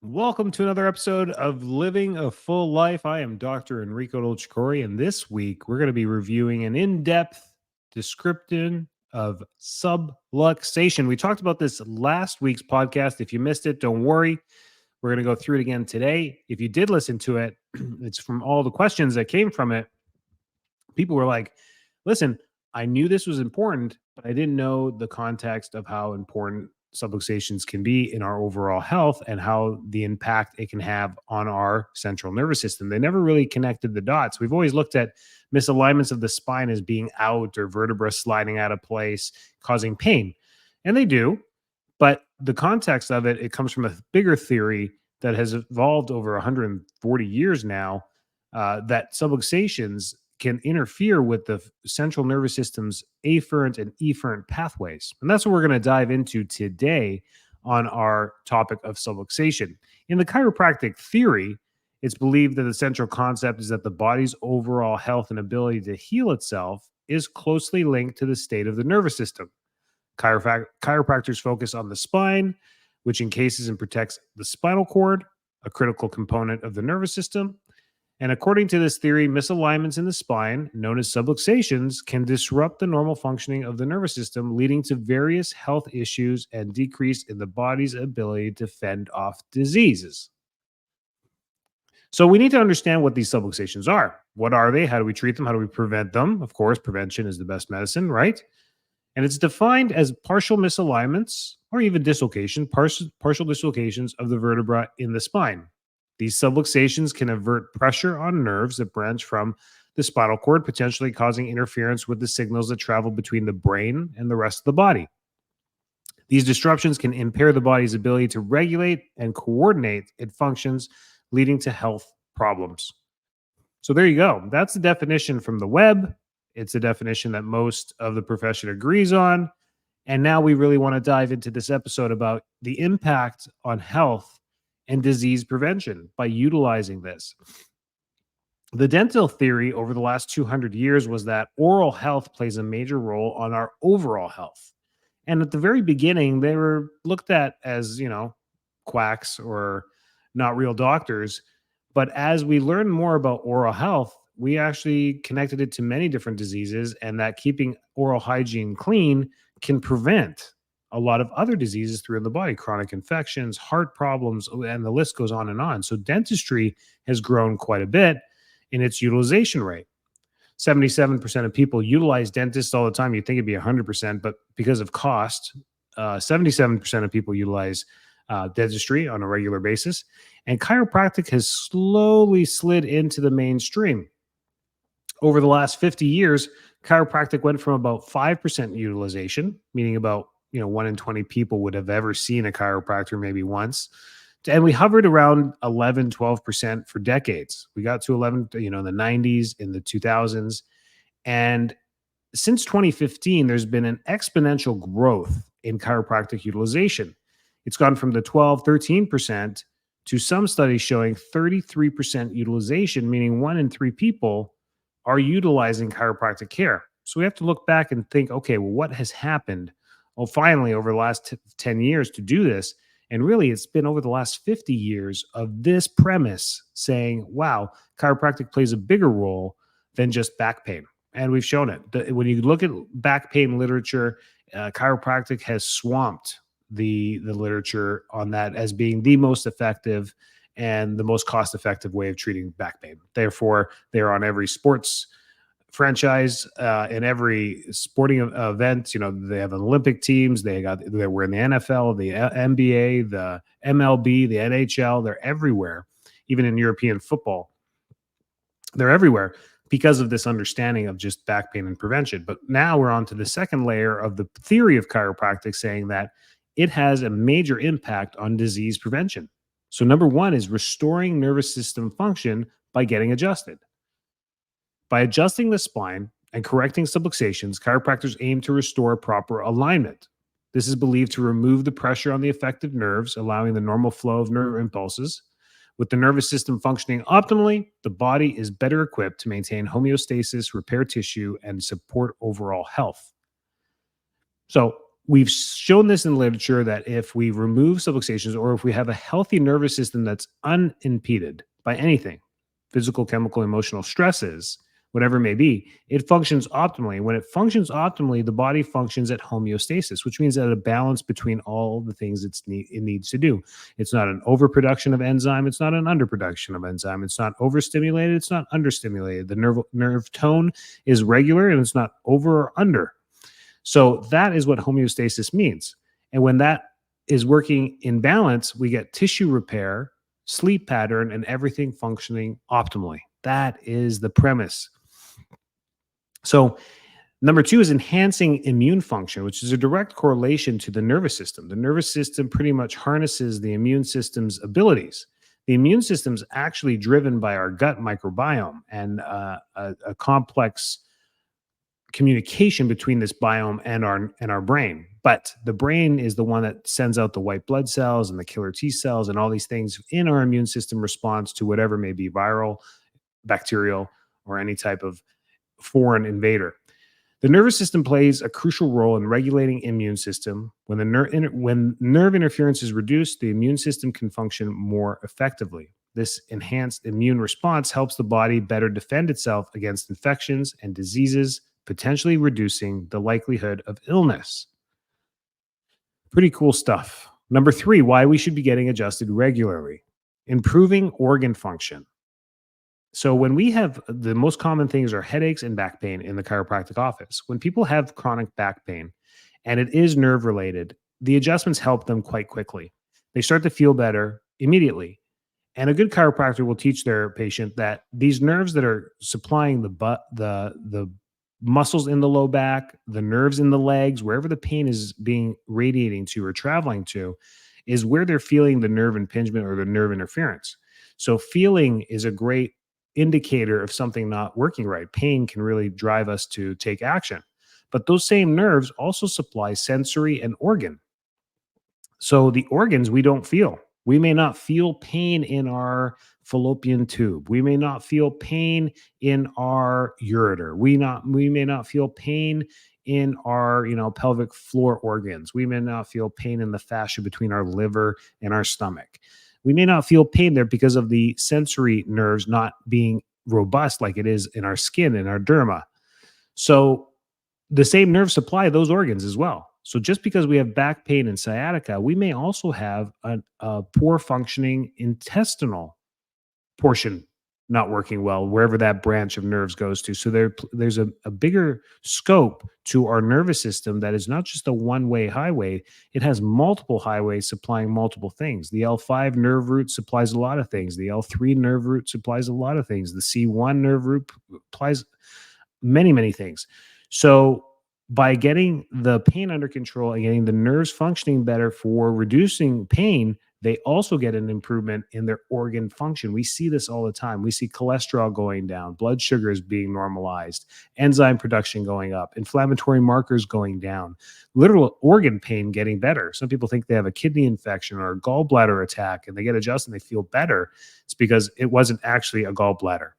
Welcome to another episode of Living a Full Life. I am Dr. Enrico Dolcecore, and this week we're going to be reviewing an in-depth description of subluxation. We talked about this last week's podcast. If you missed it, don't worry. We're going to go through it again today. If you did listen to it, it's from all the questions that came from it. People were like, listen, I knew this was important, but I didn't know the context of how important subluxations can be in our overall health and how the impact it can have on our central nervous system. They never really connected the dots. We've always looked at misalignments of the spine as being out or vertebra sliding out of place, causing pain. And they do. But the context of it, it comes from a bigger theory that has evolved over 140 years now, that subluxations can interfere with the central nervous system's afferent and efferent pathways. And that's what we're going to dive into today on our topic of subluxation. In the chiropractic theory, it's believed that the central concept is that the body's overall health and ability to heal itself is closely linked to the state of the nervous system. Chiropractors focus on the spine, which encases and protects the spinal cord, a critical component of the nervous system. And according to this theory, misalignments in the spine, known as subluxations, can disrupt the normal functioning of the nervous system, leading to various health issues and decrease in the body's ability to fend off diseases. So we need to understand what these subluxations are. What are they? How do we treat them? How do we prevent them? Of course, prevention is the best medicine, right? And it's defined as partial misalignments or even dislocation, partial dislocations of the vertebra in the spine. These subluxations can avert pressure on nerves that branch from the spinal cord, potentially causing interference with the signals that travel between the brain and the rest of the body. These disruptions can impair the body's ability to regulate and coordinate its functions, leading to health problems. So there you go. That's the definition from the web. It's a definition that most of the profession agrees on. And now we really want to dive into this episode about the impact on health and disease prevention by utilizing this. The dental theory over the last 200 years was that oral health plays a major role on our overall health. And at the very beginning, they were looked at as, quacks or not real doctors. But as we learn more about oral health, we actually connected it to many different diseases, and that keeping oral hygiene clean can prevent a lot of other diseases throughout the body, chronic infections, heart problems, and the list goes on and on. So dentistry has grown quite a bit in its utilization rate. 77% of people utilize dentists all the time. You'd think it'd be 100%, but because of cost, 77% of people utilize dentistry on a regular basis. And chiropractic has slowly slid into the mainstream. Over the last 50 years, chiropractic went from about 5% utilization, meaning about 1 in 20 people would have ever seen a chiropractor maybe once. And we hovered around 11, 12% for decades. We got to 11, in the 90s, in the 2000s. And since 2015, there's been an exponential growth in chiropractic utilization. It's gone from the 12, 13% to some studies showing 33% utilization, meaning 1 in 3 people are utilizing chiropractic care. So we have to look back and think, okay, well, what has happened? Well, finally, over the last 10 years to do this. And really, it's been over the last 50 years of this premise saying, wow, chiropractic plays a bigger role than just back pain. And we've shown it. When you look at back pain literature, chiropractic has swamped the literature on that as being the most effective and the most cost-effective way of treating back pain. Therefore, they're on every sports franchise, in every sporting event. They have Olympic teams. They were in the NFL, the NBA, the MLB, the NHL. They're everywhere, even in European football. They're everywhere because of this understanding of just back pain and prevention. But now we're on to the second layer of the theory of chiropractic, saying that it has a major impact on disease prevention. So number one is restoring nervous system function by getting adjusted. By adjusting the spine and correcting subluxations, chiropractors aim to restore proper alignment. This is believed to remove the pressure on the affected nerves, allowing the normal flow of nerve impulses. With the nervous system functioning optimally, the body is better equipped to maintain homeostasis, repair tissue, and support overall health. So we've shown this in literature that if we remove subluxations or if we have a healthy nervous system that's unimpeded by anything, physical, chemical, emotional stresses, whatever it may be, it functions optimally. When it functions optimally, the body functions at homeostasis, which means at a balance between all the things it needs to do. It's not an overproduction of enzyme. It's not an underproduction of enzyme. It's not overstimulated. It's not understimulated. The nerve tone is regular and it's not over or under. So that is what homeostasis means. And when that is working in balance, we get tissue repair, sleep pattern, and everything functioning optimally. That is the premise. So, number two is enhancing immune function, which is a direct correlation to the nervous system. The nervous system pretty much harnesses the immune system's abilities. The immune system is actually driven by our gut microbiome and a complex communication between this biome and our brain. But the brain is the one that sends out the white blood cells and the killer T cells and all these things in our immune system response to whatever may be viral, bacterial, or any type of foreign invader. The nervous system plays a crucial role in regulating immune system. When when nerve interference is reduced, the immune system can function more effectively. This enhanced immune response helps the body better defend itself against infections and diseases, potentially reducing the likelihood of illness. Pretty cool stuff. Number three, why we should be getting adjusted regularly. Improving organ function. So when we have the most common things are headaches and back pain in the chiropractic office. When people have chronic back pain and it is nerve related, the adjustments help them quite quickly. They start to feel better immediately. And a good chiropractor will teach their patient that these nerves that are supplying the muscles in the low back, the nerves in the legs, wherever the pain is being radiating to or traveling to, is where they're feeling the nerve impingement or the nerve interference. So feeling is a great indicator of something not working right. Pain can really drive us to take action. But those same nerves also supply sensory and organ. So the organs we don't feel. We may not feel pain in our fallopian tube. We may not feel pain in our ureter. We may not feel pain in our, pelvic floor organs. We may not feel pain in the fascia between our liver and our stomach. We may not feel pain there because of the sensory nerves not being robust like it is in our skin and our derma. So the same nerves supply those organs as well. So just because we have back pain and sciatica, we may also have a poor functioning intestinal portion not working well, wherever that branch of nerves goes to. So there's a bigger scope to our nervous system that is not just a one-way highway. It has multiple highways supplying multiple things. The L5 nerve root supplies a lot of things. The L3 nerve root supplies a lot of things. The C1 nerve root supplies many, many things. So by getting the pain under control and getting the nerves functioning better for reducing pain, they also get an improvement in their organ function. We see this all the time. We see cholesterol going down, blood sugars being normalized, enzyme production going up, inflammatory markers going down, literal organ pain getting better. Some people think they have a kidney infection or a gallbladder attack and they get adjusted and they feel better. It's because it wasn't actually a gallbladder.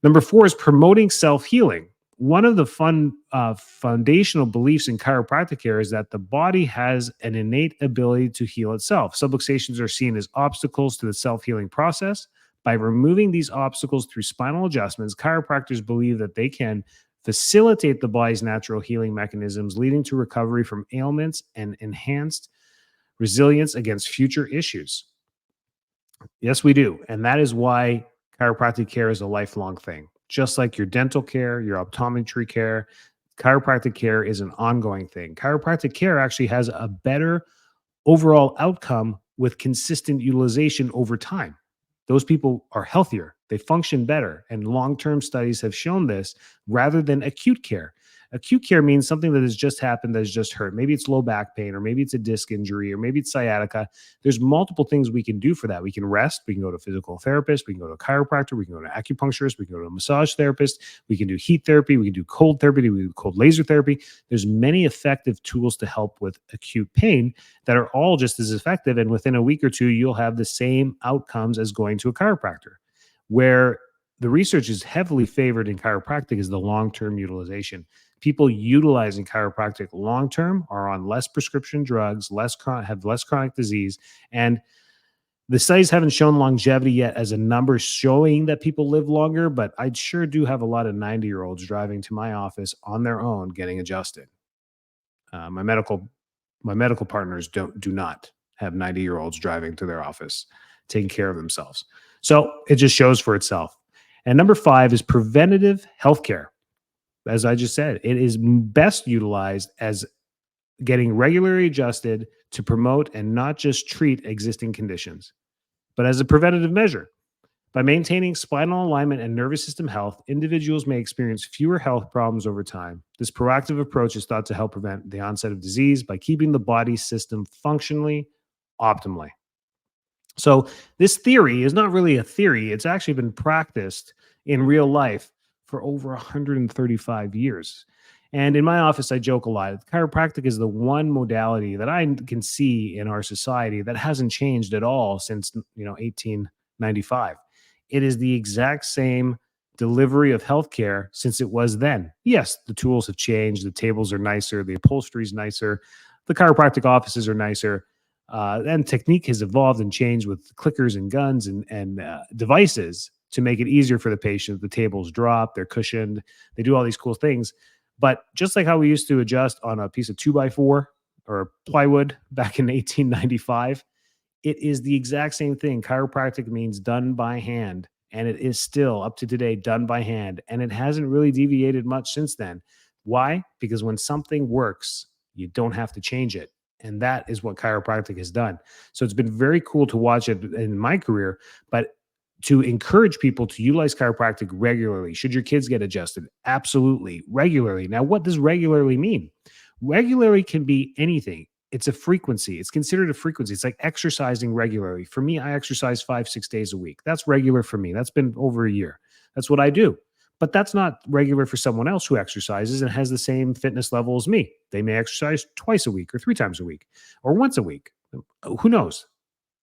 Number four is promoting self-healing. One of the foundational beliefs in chiropractic care is that the body has an innate ability to heal itself. Subluxations are seen as obstacles to the self-healing process. By removing these obstacles through spinal adjustments, chiropractors believe that they can facilitate the body's natural healing mechanisms, leading to recovery from ailments and enhanced resilience against future issues. Yes, we do. And that is why chiropractic care is a lifelong thing. Just like your dental care, your optometry care, chiropractic care is an ongoing thing. Chiropractic care actually has a better overall outcome with consistent utilization over time. Those people are healthier, they function better, and long-term studies have shown this rather than acute care. Acute care means something that has just happened, that has just hurt. Maybe it's low back pain, or maybe it's a disc injury, or maybe it's sciatica. There's multiple things we can do for that. We can rest. We can go to a physical therapist. We can go to a chiropractor. We can go to an acupuncturist. We can go to a massage therapist. We can do heat therapy. We can do cold therapy. We can do cold laser therapy. There's many effective tools to help with acute pain that are all just as effective. And within a week or two, you'll have the same outcomes as going to a chiropractor. Where the research is heavily favored in chiropractic is the long-term utilization. People utilizing chiropractic long term are on less prescription drugs, have less chronic disease, and the studies haven't shown longevity yet as a number showing that people live longer, but I sure do have a lot of 90-year-olds driving to my office on their own getting adjusted. My medical partners do not have 90-year-olds driving to their office taking care of themselves. So it just shows for itself. And number 5 is preventative healthcare. As I just said, it is best utilized as getting regularly adjusted to promote and not just treat existing conditions, but as a preventative measure. By maintaining spinal alignment and nervous system health, individuals may experience fewer health problems over time. This proactive approach is thought to help prevent the onset of disease by keeping the body system functionally optimally. So, this theory is not really a theory, it's actually been practiced in real life for over 135 years. And in my office, I joke a lot. Chiropractic is the one modality that I can see in our society that hasn't changed at all since 1895. It is the exact same delivery of healthcare since it was then. Yes, the tools have changed. The tables are nicer. The upholstery is nicer. The chiropractic offices are nicer. And technique has evolved and changed with clickers and guns and devices to make it easier for the patient. The tables drop, they're cushioned, they do all these cool things. But just like how we used to adjust on a piece of 2x4 or plywood back in 1895, it is the exact same thing. Chiropractic means done by hand, and it is still up to today done by hand. And it hasn't really deviated much since then. Why? Because when something works, you don't have to change it. And that is what chiropractic has done. So it's been very cool to watch it in my career, but to encourage people to utilize chiropractic regularly. Should your kids get adjusted? Absolutely. Regularly. Now, what does regularly mean? Regularly can be anything. It's a frequency. It's considered a frequency. It's like exercising regularly. For me, I exercise 5-6 days a week. That's regular for me. That's been over a year. That's what I do. But that's not regular for someone else who exercises and has the same fitness level as me. They may exercise twice a week or 3 times a week or once a week. Who knows?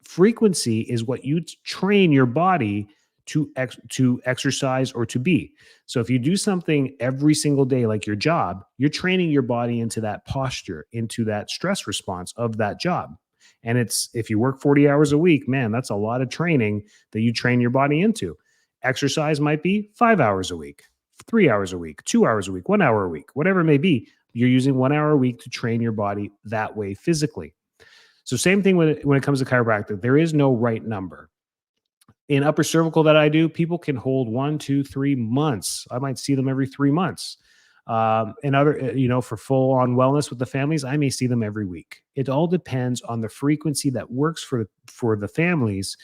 Frequency is what you train your body to exercise or to be. So if you do something every single day like your job, you're training your body into that posture, into that stress response of that job. And it's if you work 40 hours a week, man, that's a lot of training that you train your body into. Exercise might be 5 hours a week, 3 hours a week, 2 hours a week, 1 hour a week, whatever it may be. You're using 1 hour a week to train your body that way physically. So same thing when it comes to chiropractic, there is no right number. In upper cervical that I do, people can hold 1, 2, 3 months. I might see them every 3 months. And other, for full on wellness with the families, I may see them every week. It all depends on the frequency that works for the families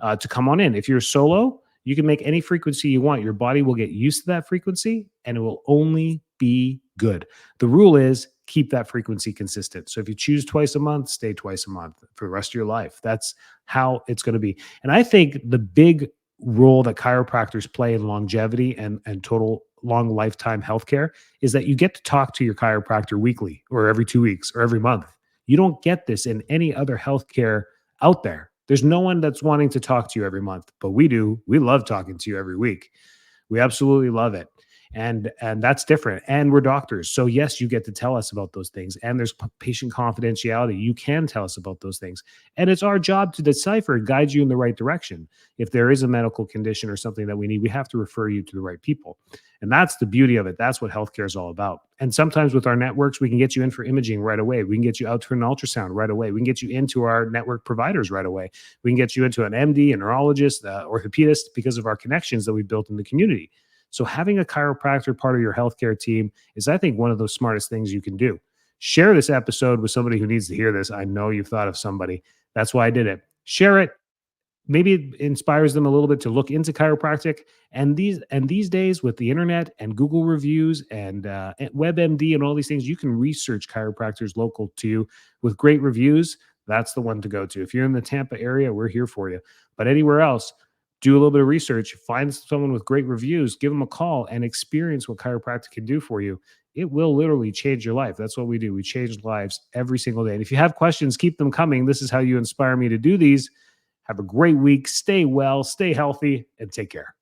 to come on in. If you're solo, you can make any frequency you want. Your body will get used to that frequency and it will only be good. The rule is keep that frequency consistent. So if you choose twice a month, stay twice a month for the rest of your life. That's how it's going to be. And I think the big role that chiropractors play in longevity and total long lifetime healthcare is that you get to talk to your chiropractor weekly or every 2 weeks or every month. You don't get this in any other healthcare out there. There's no one that's wanting to talk to you every month, but we do. We love talking to you every week. We absolutely love it. And that's different. And we're doctors. So yes, you get to tell us about those things. And there's patient confidentiality. You can tell us about those things. And it's our job to decipher and guide you in the right direction. If there is a medical condition or something that we need, we have to refer you to the right people. And that's the beauty of it. That's what healthcare is all about. And sometimes with our networks, we can get you in for imaging right away. We can get you out to an ultrasound right away. We can get you into our network providers right away. We can get you into an MD, a neurologist, orthopedist because of our connections that we built in the community. So having a chiropractor part of your healthcare team is, I think, one of those smartest things you can do. Share this episode with somebody who needs to hear this. I know you've thought of somebody. That's why I did it. Share it. Maybe it inspires them a little bit to look into chiropractic. And these days with the internet and Google reviews and WebMD and all these things, you can research chiropractors local to you with great reviews. That's the one to go to. If you're in the Tampa area, we're here for you. But anywhere else, do a little bit of research, find someone with great reviews, give them a call and experience what chiropractic can do for you. It will literally change your life. That's what we do. We change lives every single day. And if you have questions, keep them coming. This is how you inspire me to do these. Have a great week. Stay well, stay healthy, and take care.